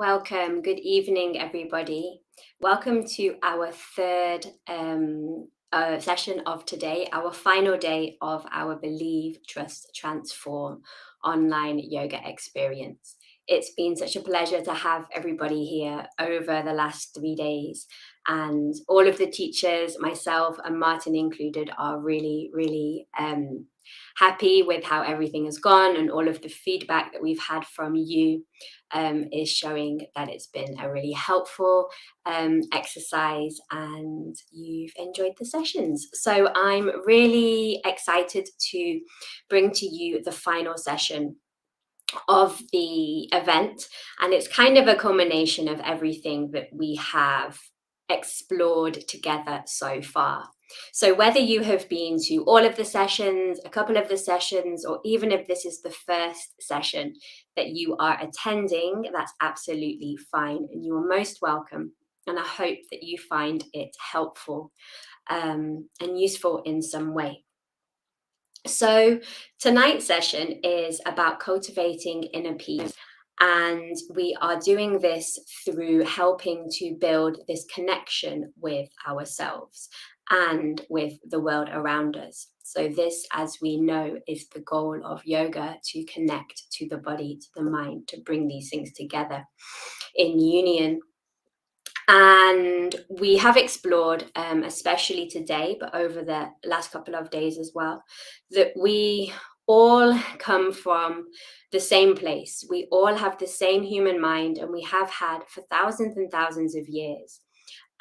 Welcome. Good evening, everybody. Welcome to our third session of today, our final day of our Believe, Trust, Transform online yoga experience. It's been such a pleasure to have everybody here over the last 3 days. And all of the teachers, myself and Martin included, are really happy with how everything has gone, and all of the feedback that we've had from you is showing that it's been a really helpful exercise and you've enjoyed the sessions. So I'm really excited to bring to you the final session of the event, and it's kind of a culmination of everything that we have explored together so far. So whether you have been to all of the sessions, a couple of the sessions, or even if this is the first session that you are attending, that's absolutely fine, and you are most welcome. And I hope that you find it helpful and useful in some way. So tonight's session is about cultivating inner peace, and we are doing this through helping to build this connection with ourselves and with the world around us. So this, as we know, is the goal of yoga: to connect to the body, to the mind, to bring these things together in union. And we have explored, especially today, but over the last couple of days as well, that we all come from the same place. We all have the same human mind, and we have had for thousands and thousands of years.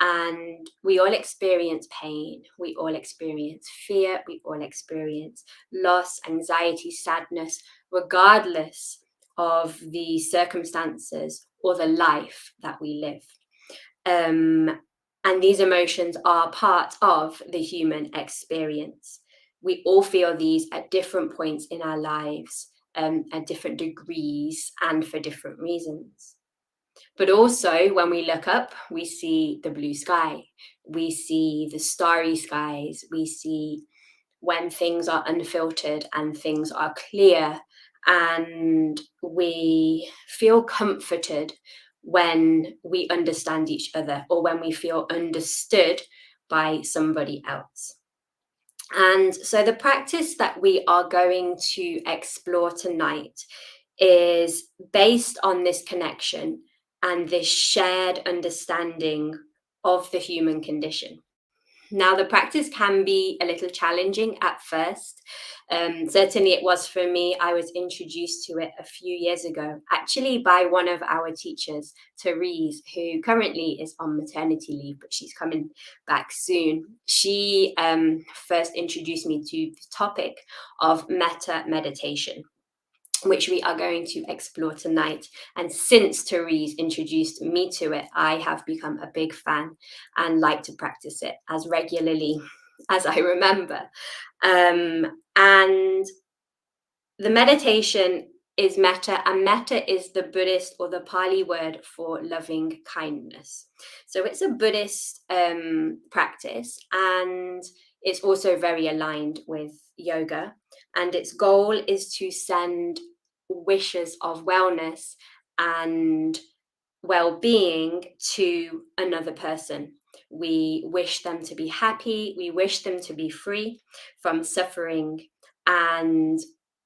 And we all experience pain, we all experience fear, we all experience loss, anxiety, sadness, regardless of the circumstances or the life that we live. And these emotions are part of the human experience. We all feel these at different points in our lives, at different degrees, and for different reasons. But also, when we look up, we see the blue sky, we see the starry skies, we see when things are unfiltered and things are clear, and we feel comforted when we understand each other, or when we feel understood by somebody else. And so the practice that we are going to explore tonight is based on this connection and this shared understanding of the human condition. Now, the practice can be a little challenging at first. Certainly it was for me. I was introduced to it a few years ago, actually by one of our teachers, Therese, who currently is on maternity leave, but she's coming back soon. She first introduced me to the topic of Metta meditation, which we are going to explore tonight. And since Therese introduced me to it, I have become a big fan and like to practice it as regularly as I remember. And the meditation is Metta, and Metta is the Buddhist or the Pali word for loving kindness. So it's a Buddhist practice, and it's also very aligned with yoga. And its goal is to send wishes of wellness and well-being to another person. We wish them to be happy, we wish them to be free from suffering, and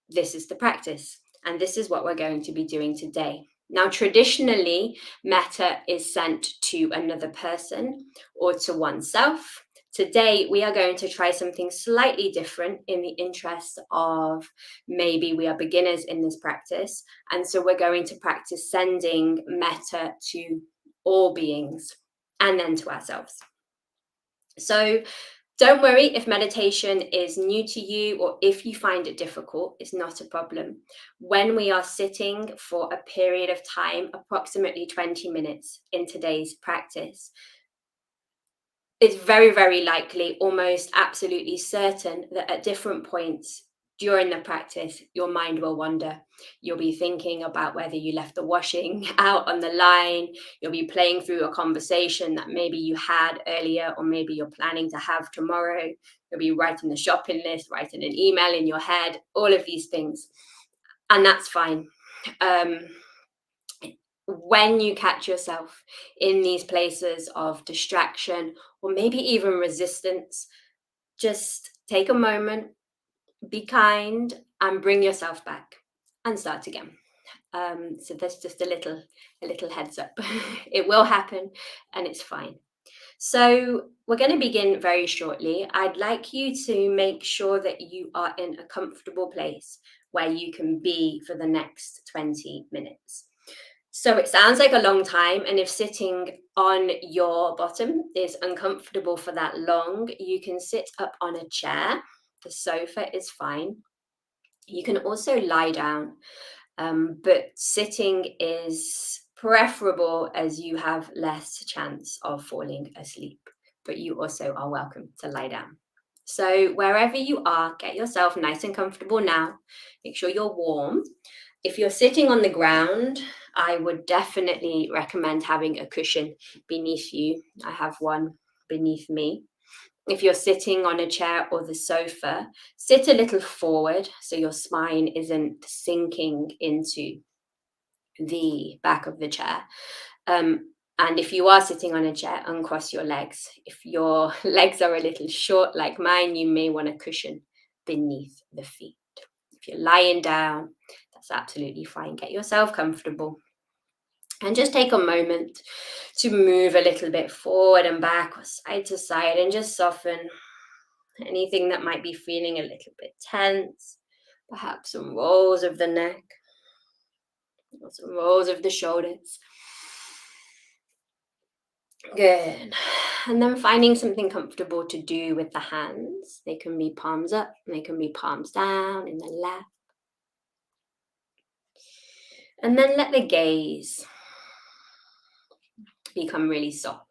this is the practice, and this is what we're going to be doing today. Now, traditionally, metta is sent to another person or to oneself. Today, we are going to try something slightly different in the interest of maybe we are beginners in this practice. And so we're going to practice sending metta to all beings and then to ourselves. So don't worry if meditation is new to you or if you find it difficult, it's not a problem. When we are sitting for a period of time, approximately 20 minutes in today's practice, it's very likely, almost absolutely certain, that at different points during the practice, your mind will wander. You'll be thinking about whether you left the washing out on the line. You'll be playing through a conversation that maybe you had earlier, or maybe you're planning to have tomorrow. You'll be writing the shopping list, writing an email in your head, all of these things. And that's fine. when you catch yourself in these places of distraction or maybe even resistance, just take a moment, be kind, and bring yourself back and start again. So that's just a little heads up. It will happen and it's fine. So we're going to begin very shortly. I'd like you to make sure that you are in a comfortable place where you can be for the next 20 minutes. So it sounds like a long time, and if sitting on your bottom is uncomfortable for that long, you can sit up on a chair. The sofa is fine. You can also lie down, but sitting is preferable as you have less chance of falling asleep. But you also are welcome to lie down. So wherever you are, get yourself nice and comfortable now. Make sure you're warm. If you're sitting on the ground, I would definitely recommend having a cushion beneath you. I have one beneath me. If you're sitting on a chair or the sofa, sit a little forward so your spine isn't sinking into the back of the chair. And if you are sitting on a chair, uncross your legs. If your legs are a little short like mine, you may want a cushion beneath the feet. If you're lying down, that's absolutely fine. Get yourself comfortable. And just take a moment to move a little bit forward and back or side to side and just soften anything that might be feeling a little bit tense. Perhaps some rolls of the neck or some rolls of the shoulders. Good. And then finding something comfortable to do with the hands. They can be palms up, they can be palms down in the left. And then let the gaze become really soft.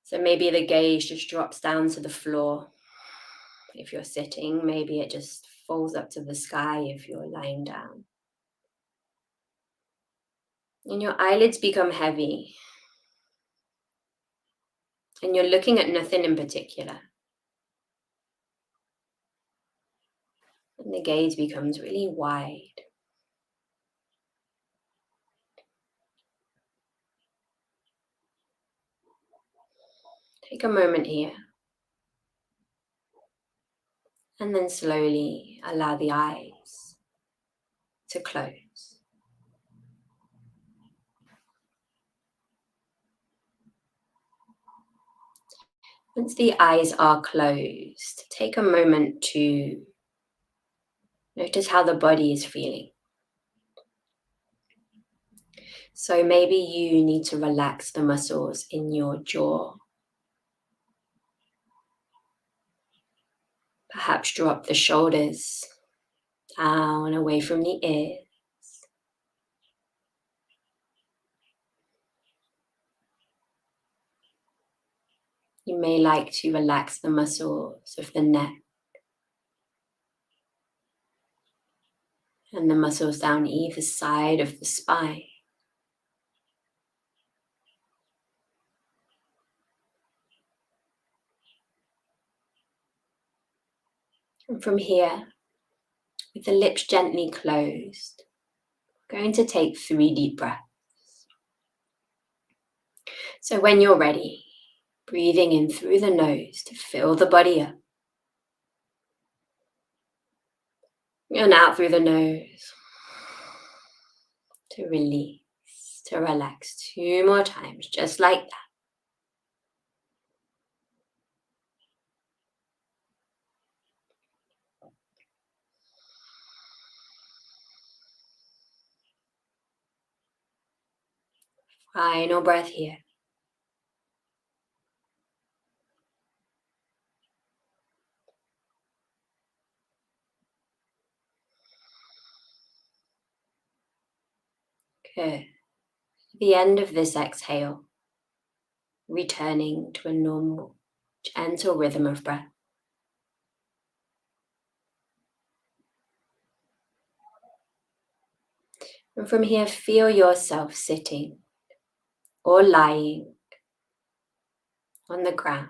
So maybe the gaze just drops down to the floor. If you're sitting, maybe it just falls up to the sky if you're lying down. And your eyelids become heavy. And you're looking at nothing in particular. And the gaze becomes really wide. Take a moment here. And then slowly allow the eyes to close. Once the eyes are closed, take a moment to notice how the body is feeling. So maybe you need to relax the muscles in your jaw. Perhaps drop the shoulders down away from the ears. You may like to relax the muscles of the neck and the muscles down either side of the spine. And from here, with the lips gently closed, we're going to take 3 deep breaths. So when you're ready, breathing in through the nose to fill the body up. And out through the nose to release, to relax. 2 more times, just like that. Final breath here. Good. At the end of this exhale, returning to a normal, gentle rhythm of breath. And from here, feel yourself sitting or lying on the ground.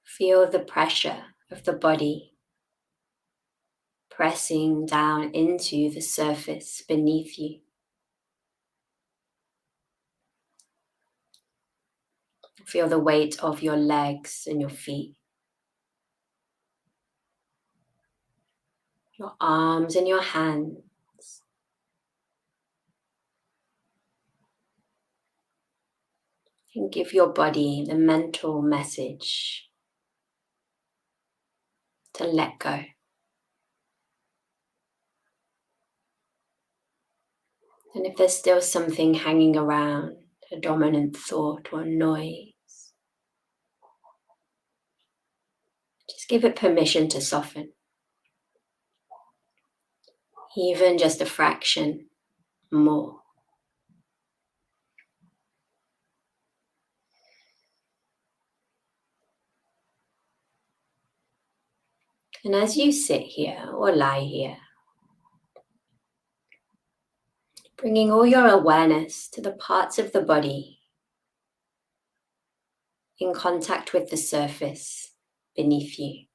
Feel the pressure of the body pressing down into the surface beneath you. Feel the weight of your legs and your feet, your arms and your hands. And give your body the mental message to let go. And if there's still something hanging around, a dominant thought or noise, just give it permission to soften, even just a fraction more. And as you sit here or lie here, bringing all your awareness to the parts of the body in contact with the surface beneath you.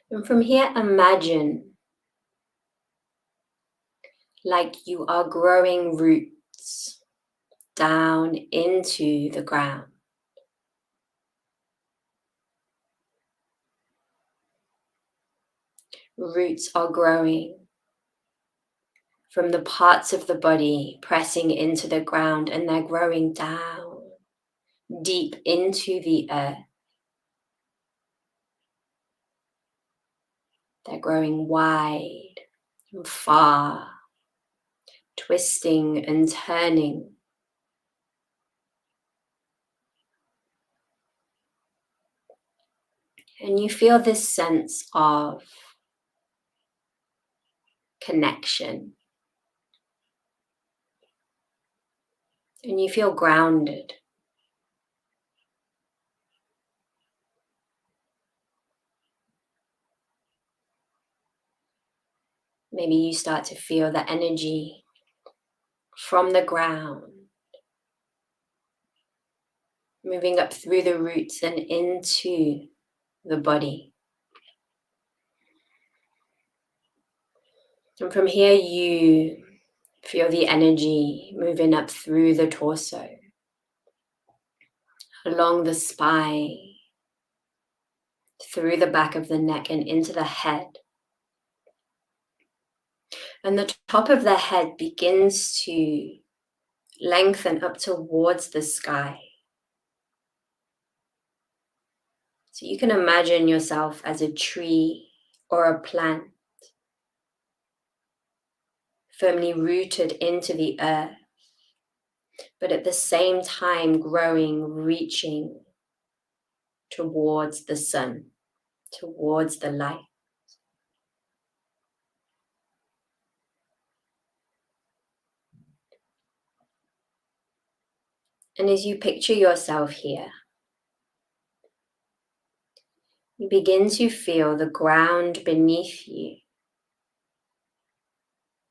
And from here, imagine like you are growing roots down into the ground. Roots are growing from the parts of the body pressing into the ground, and they're growing down deep into the earth. They're growing wide and far, twisting and turning. And you feel this sense of connection. And you feel grounded. Maybe you start to feel the energy from the ground moving up through the roots and into the body. And from here you feel the energy moving up through the torso, along the spine, through the back of the neck and into the head. And the top of the head begins to lengthen up towards the sky. So you can imagine yourself as a tree or a plant, firmly rooted into the earth, but at the same time growing, reaching towards the sun, towards the light. And as you picture yourself here, you begin to feel the ground beneath you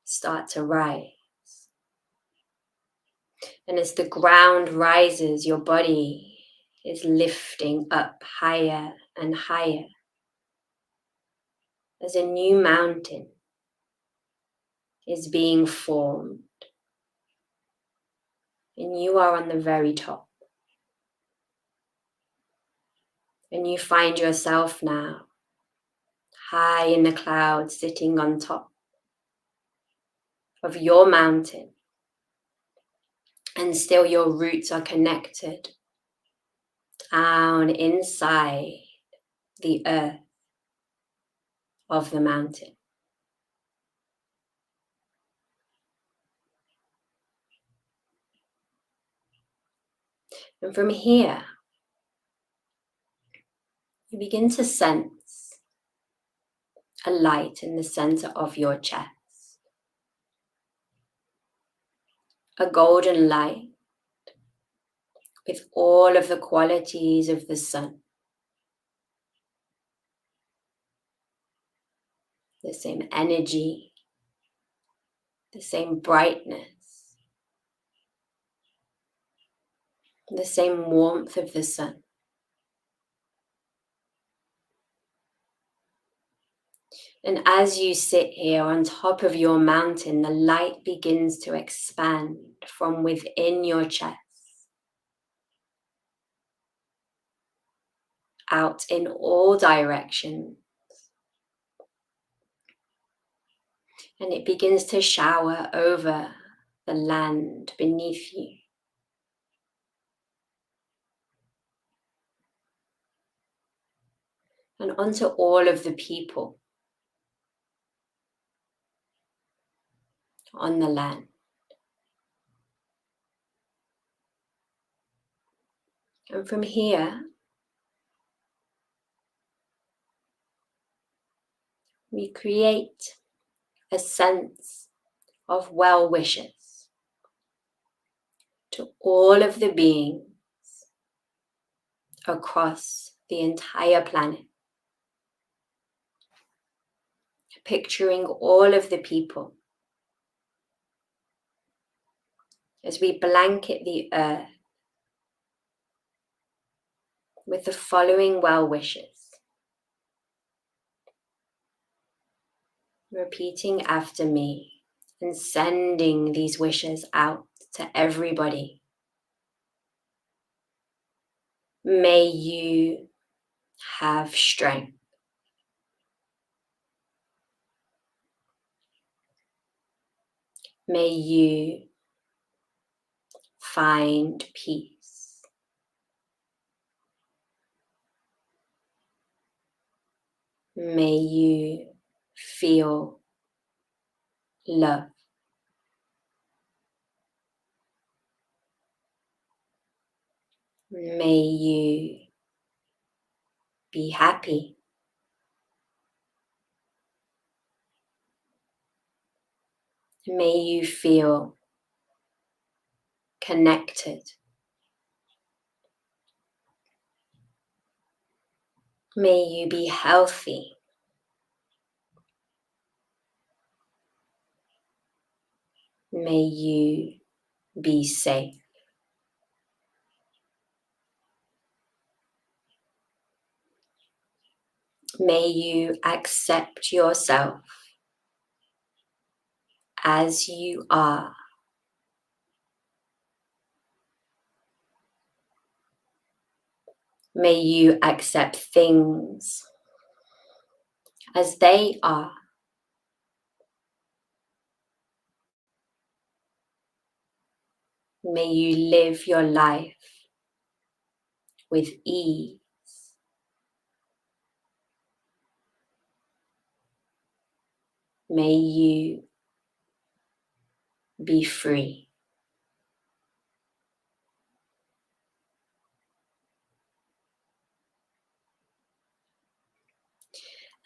start to rise. And as the ground rises, your body is lifting up higher and higher as a new mountain is being formed. And you are on the very top. And you find yourself now high in the clouds, sitting on top of your mountain. And still your roots are connected down inside the earth of the mountain. And from here, you begin to sense a light in the center of your chest. A golden light with all of the qualities of the sun. The same energy, the same brightness, the same warmth of the sun. And as you sit here on top of your mountain, the light begins to expand from within your chest out in all directions. And it begins to shower over the land beneath you. And onto all of the people on the land. And from here, we create a sense of well wishes to all of the beings across the entire planet. Picturing all of the people as we blanket the earth with the following well wishes. Repeating after me and sending these wishes out to everybody. May you have strength. May you find peace. May you feel love. May you be happy. May you feel connected. May you be healthy. May you be safe. May you accept yourself as you are. May you accept things as they are. May you live your life with ease. May you be free.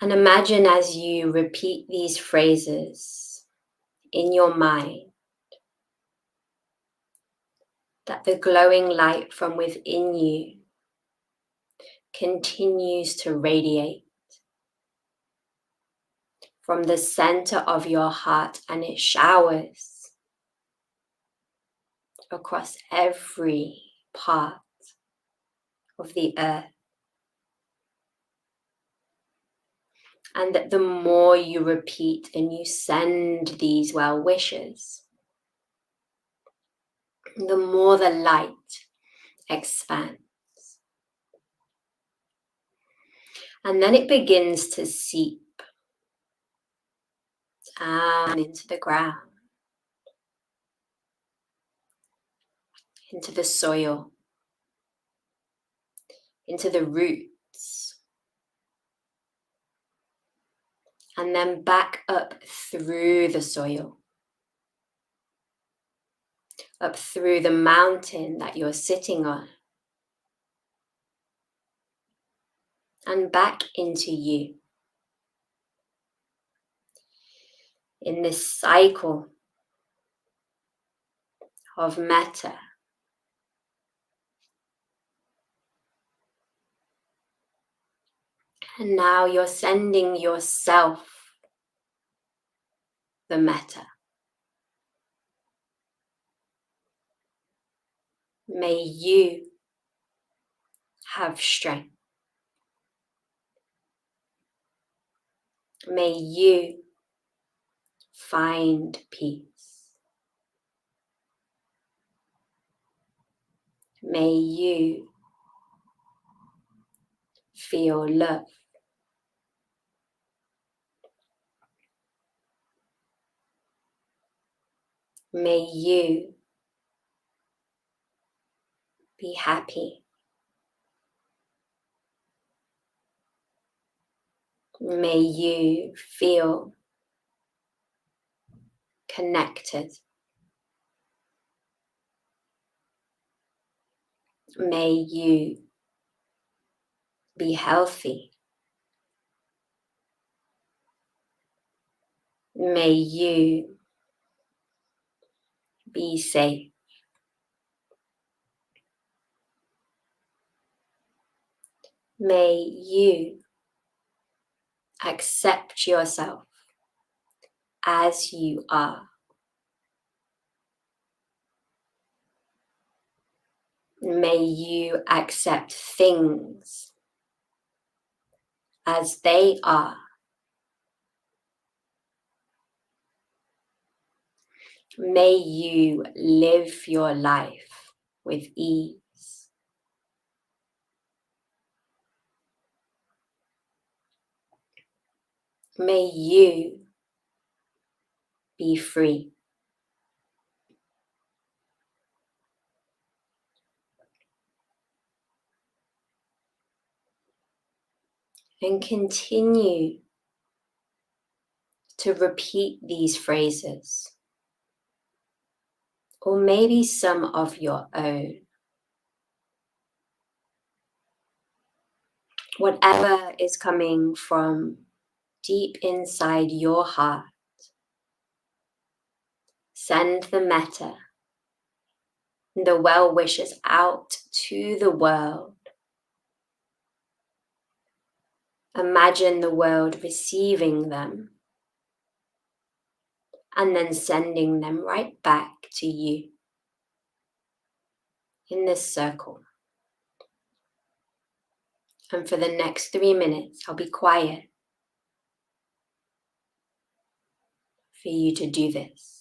And imagine as you repeat these phrases in your mind that the glowing light from within you continues to radiate from the center of your heart, and it showers across every part of the earth. And that the more you repeat and you send these well wishes, the more the light expands. And then it begins to seep down into the ground, into the soil, into the roots, and then back up through the soil, up through the mountain that you're sitting on, and back into you. In this cycle of metta, and now you're sending yourself the metta. May you have strength. May you find peace. May you feel love. May you be happy. May you feel connected. May you be healthy. May you be safe. May you accept yourself as you are. May you accept things as they are. May you live your life with ease. May you be free. And continue to repeat these phrases, or maybe some of your own. Whatever is coming from deep inside your heart, send the metta, the well wishes out to the world. Imagine the world receiving them and then sending them right back to you in this circle. And for the next 3 minutes, I'll be quiet for you to do this.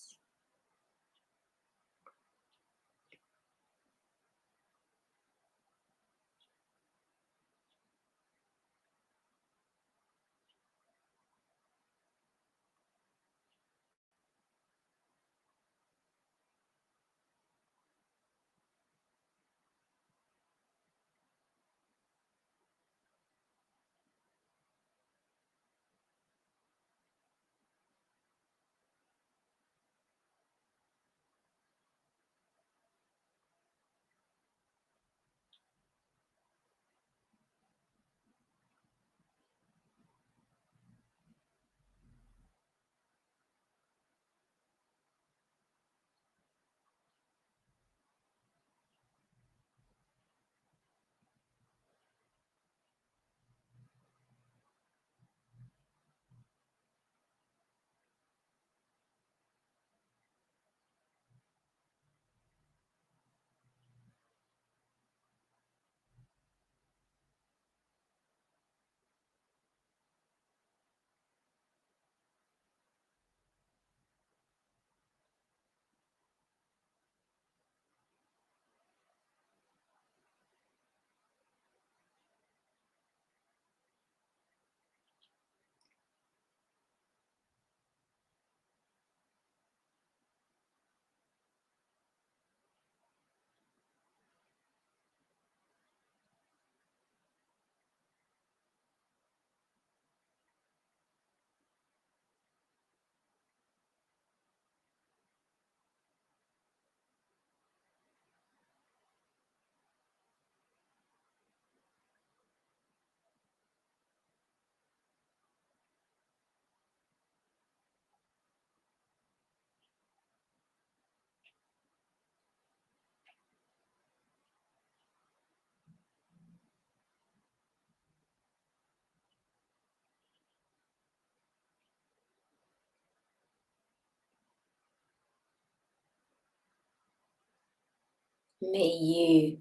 May you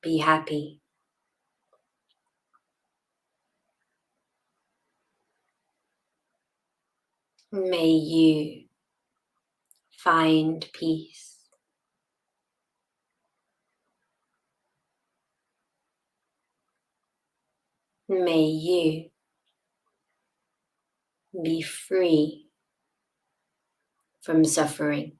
be happy. May you find peace. May you be free from suffering.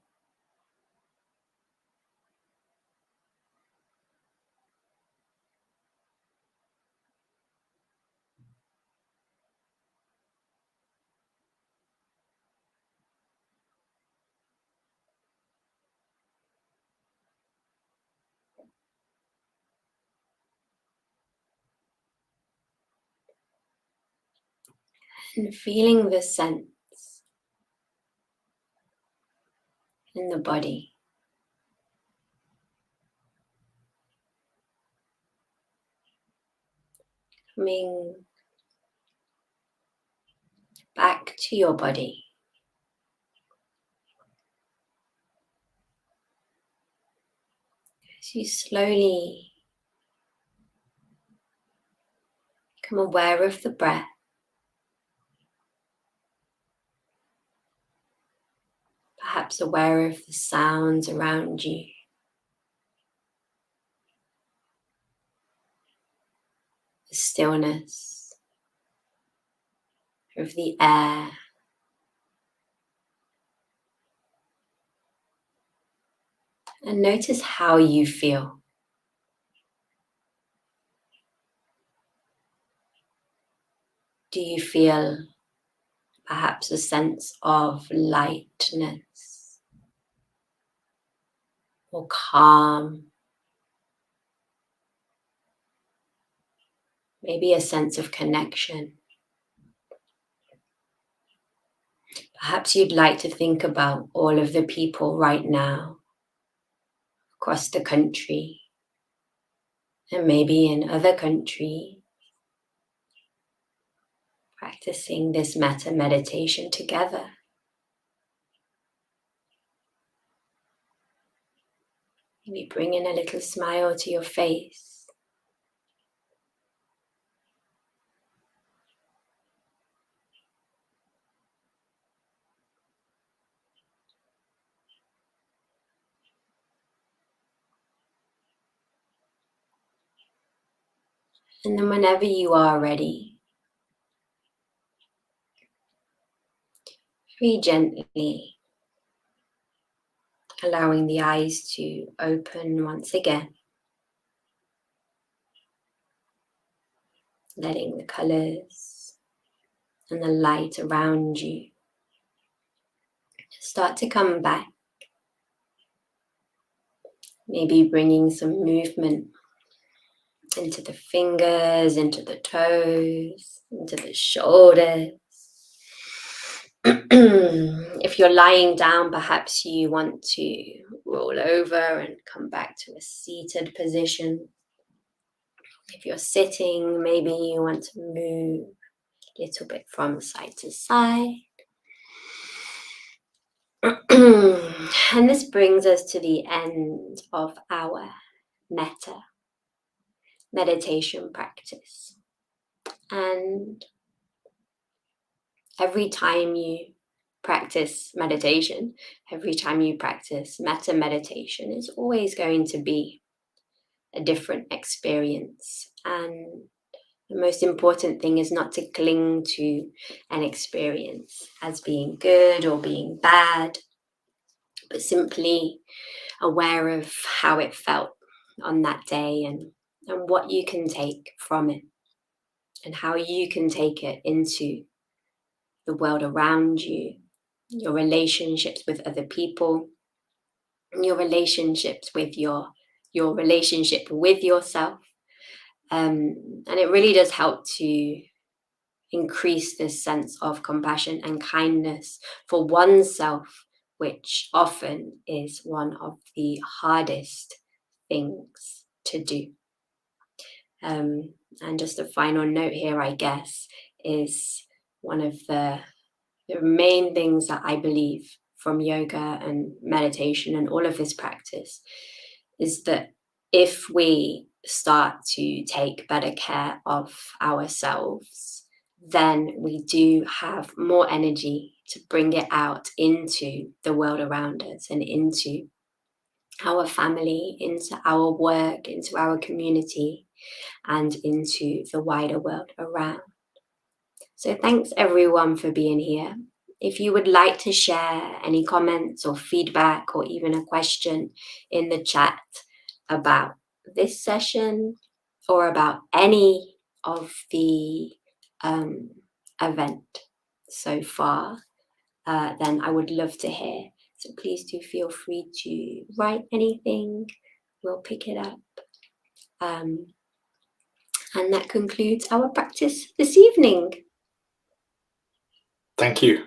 And feeling the sense in the body. Coming back to your body. As you slowly become aware of the breath. Perhaps aware of the sounds around you. The stillness of the air. And notice how you feel. Do you feel perhaps a sense of lightness or calm? Maybe a sense of connection. Perhaps you'd like to think about all of the people right now across the country and maybe in other countries practicing this metta meditation together. Maybe bring in a little smile to your face. And then whenever you are ready, very gently allowing the eyes to open once again. Letting the colors and the light around you start to come back. Maybe bringing some movement into the fingers, into the toes, into the shoulders. If you're lying down, perhaps you want to roll over and come back to a seated position. If you're sitting, maybe you want to move a little bit from side to side. And this brings us to the end of our Metta meditation practice. And every time you practice meditation, every time you practice Metta meditation, is always going to be a different experience. And the most important thing is not to cling to an experience as being good or being bad, but simply aware of how it felt on that day and what you can take from it and how you can take it into the world around you, your relationships with other people, your relationships with your relationship with yourself. And it really does help to increase this sense of compassion and kindness for oneself, which often is one of the hardest things to do. And just a final note here, I guess, is one of the main things that I believe from yoga and meditation and all of this practice is that if we start to take better care of ourselves, then we do have more energy to bring it out into the world around us and into our family, into our work, into our community, and into the wider world around. So thanks everyone for being here. If you would like to share any comments or feedback or even a question in the chat about this session or about any of the event so far, then I would love to hear. So please do feel free to write anything. We'll pick it up. And that concludes our practice this evening. Thank you.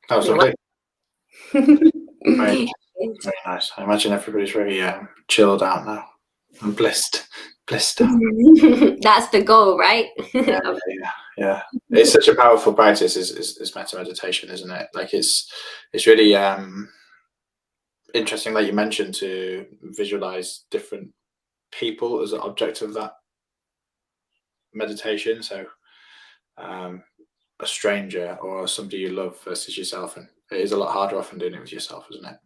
That was lovely. Very nice. I imagine everybody's very chilled out now and blissed out. That's the goal, right? Yeah. It's such a powerful practice is metta meditation, isn't it? Like it's really interesting, like you mentioned, to visualize different people as an object of that meditation. So a stranger or somebody you love versus yourself, and it is a lot harder often doing it with yourself, isn't it?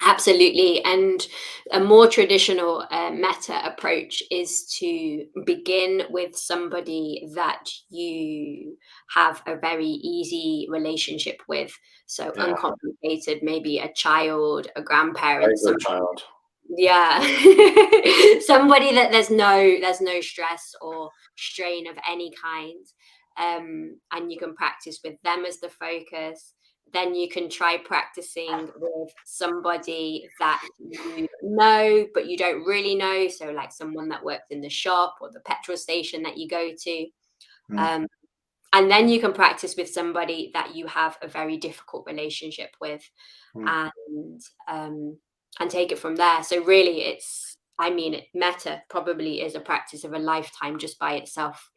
Absolutely. And a more traditional metta approach is to begin with somebody that you have a very easy relationship with. So uncomplicated, maybe a child, a grandparent, Child. Yeah. Somebody that there's no stress or strain of any kind. And you can practice with them as the focus. Then you can try practicing with somebody that you know, but you don't really know. So like someone that works in the shop or the petrol station that you go to. And then you can practice with somebody that you have a very difficult relationship with. And take it from there. So really metta probably is a practice of a lifetime just by itself.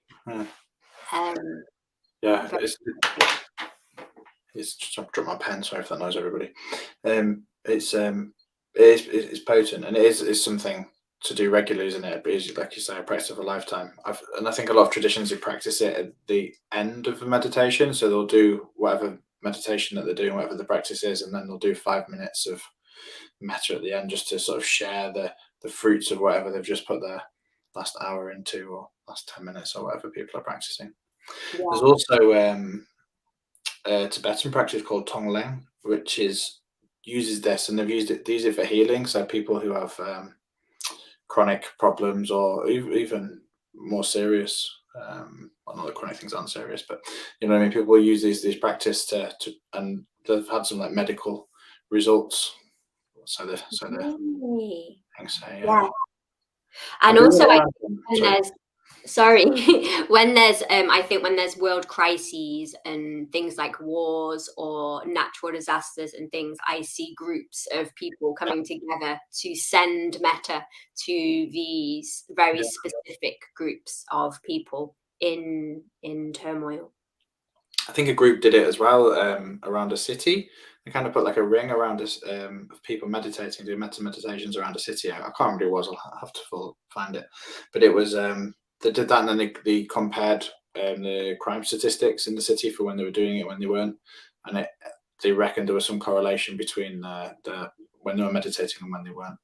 It's just, I've dropped my pen, sorry if that annoys everybody. It's potent, and it is something to do regularly, isn't it? But it's, like you say, a practice of a lifetime. And I think a lot of traditions do practice it at the end of the meditation. So they'll do whatever meditation that they're doing, whatever the practice is, and then they'll do 5 minutes of metta at the end, just to sort of share the fruits of whatever they've just put their last hour into, or last 10 minutes, or whatever people are practicing. There's also a Tibetan practice called Tonglen, which uses this, and they've used it for healing. So people who have chronic problems, or even more serious, well, not that chronic things aren't serious, but you know what I mean, people use these practice to and they've had some like medical results. So the yeah. And also when there's I think when there's world crises and things like wars or natural disasters and things, I see groups of people coming together to send metta to these very specific groups of people in turmoil. I think a group did it as well around a city. They kind of put like a ring around us of people meditating, doing metta meditations around a city. I can't remember who it was. I'll have to find it. But it was they did that, and then they compared the crime statistics in the city for when they were doing it, when they weren't, and they reckoned there was some correlation between the when they were meditating and when they weren't.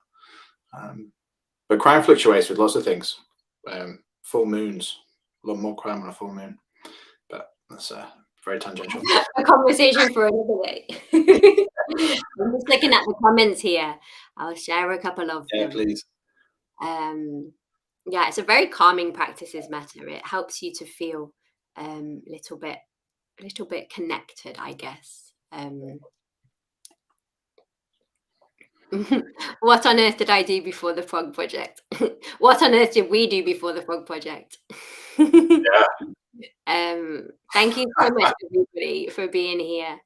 But crime fluctuates with lots of things. Full moons, a lot more crime on a full moon. But that's very tangential. A conversation for another day. I'm just looking at the comments here. I'll share a couple of them. Please. Yeah, it's a very calming practice, is metta. It helps you to feel a little bit connected, I guess. What on earth did I do before the Frog Project? What on earth did we do before the Frog Project? Thank you so much, everybody, for being here.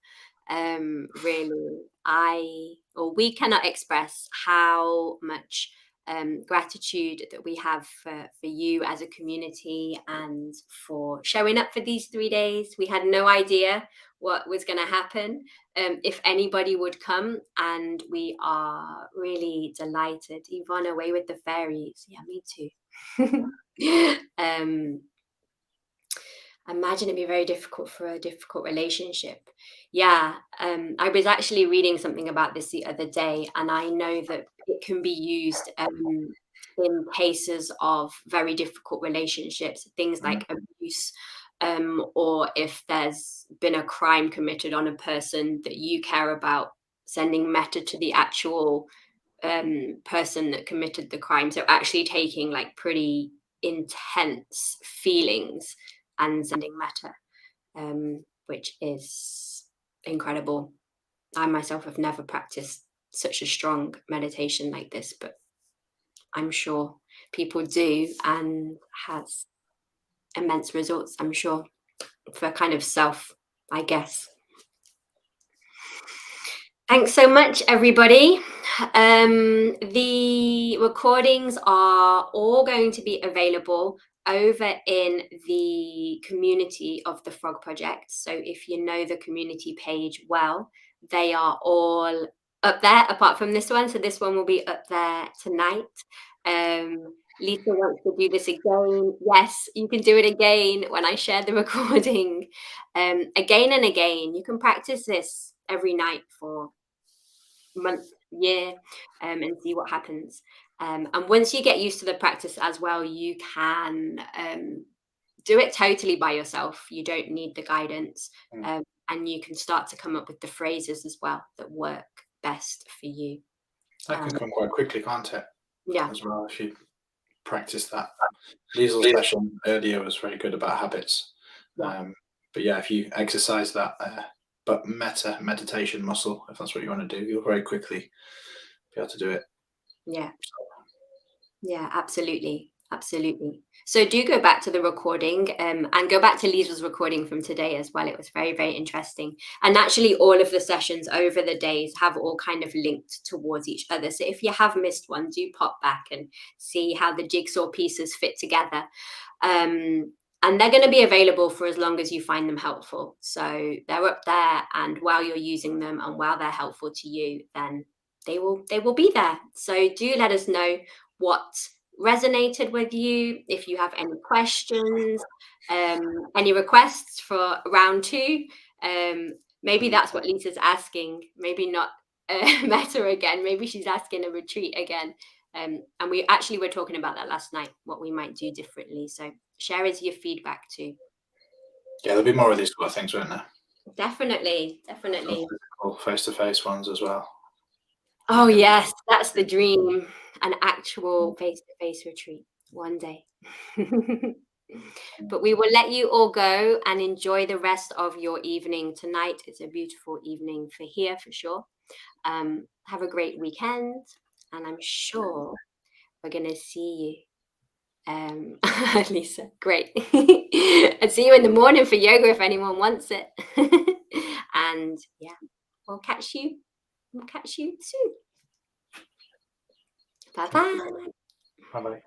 Really, we cannot express how much gratitude that we have for you as a community, and for showing up for these 3 days. We had no idea what was going to happen, if anybody would come, and we are really delighted. Yvonne, away with the fairies. Yeah, me too. Imagine it'd be very difficult for a difficult relationship. Yeah, I was actually reading something about this the other day, and I know that it can be used in cases of very difficult relationships, things Mm. like abuse, or if there's been a crime committed on a person that you care about, sending metta to the actual person that committed the crime. So actually taking like pretty intense feelings and sending metta, which is incredible. I myself have never practiced such a strong meditation like this, but I'm sure people do and has immense results, I'm sure, for kind of self, I guess. Thanks so much, everybody. The recordings are all going to be available over in the community of the Frog Project. So if you know the community page well, they are all up there, apart from this one. So this one will be up there tonight. Lisa wants to do this again. Yes, you can do it again when I share the recording. Again and again. You can practice this every night for month, year, and see what happens. And once you get used to the practice as well, you can do it totally by yourself. You don't need the guidance. Mm. And you can start to come up with the phrases as well that work best for you. That can come quite quickly, can't it? Yeah. As well, if you practice that. Liesel's session earlier was very good about habits. Yeah. But yeah, if you exercise that but meditation muscle, if that's what you want to do, you'll very quickly be able to do it. Yeah. Yeah, absolutely. Absolutely. So do go back to the recording, and go back to Lisa's recording from today as well. It was very, very interesting. And actually, all of the sessions over the days have all kind of linked towards each other. So if you have missed one, do pop back and see how the jigsaw pieces fit together. And they're going to be available for as long as you find them helpful. So they're up there, and while you're using them and while they're helpful to you, then they will be there. So do let us know what resonated with you. If you have any questions, any requests for round two, maybe that's what Lisa's asking. Maybe not Meta again. Maybe she's asking a retreat again. And we actually were talking about that last night, what we might do differently. So share us your feedback too. Yeah, there'll be more of these sort of things, won't there? Definitely, definitely. Face-to-face ones as well. Oh yes, that's the dream. An actual face-to-face retreat one day. But we will let you all go and enjoy the rest of your evening tonight. It's a beautiful evening for here for sure. Have a great weekend, and I'm sure we're gonna see you. Lisa, great. And see you in the morning for yoga if anyone wants it. And yeah, we'll catch you soon. Bye bye. Bye-bye.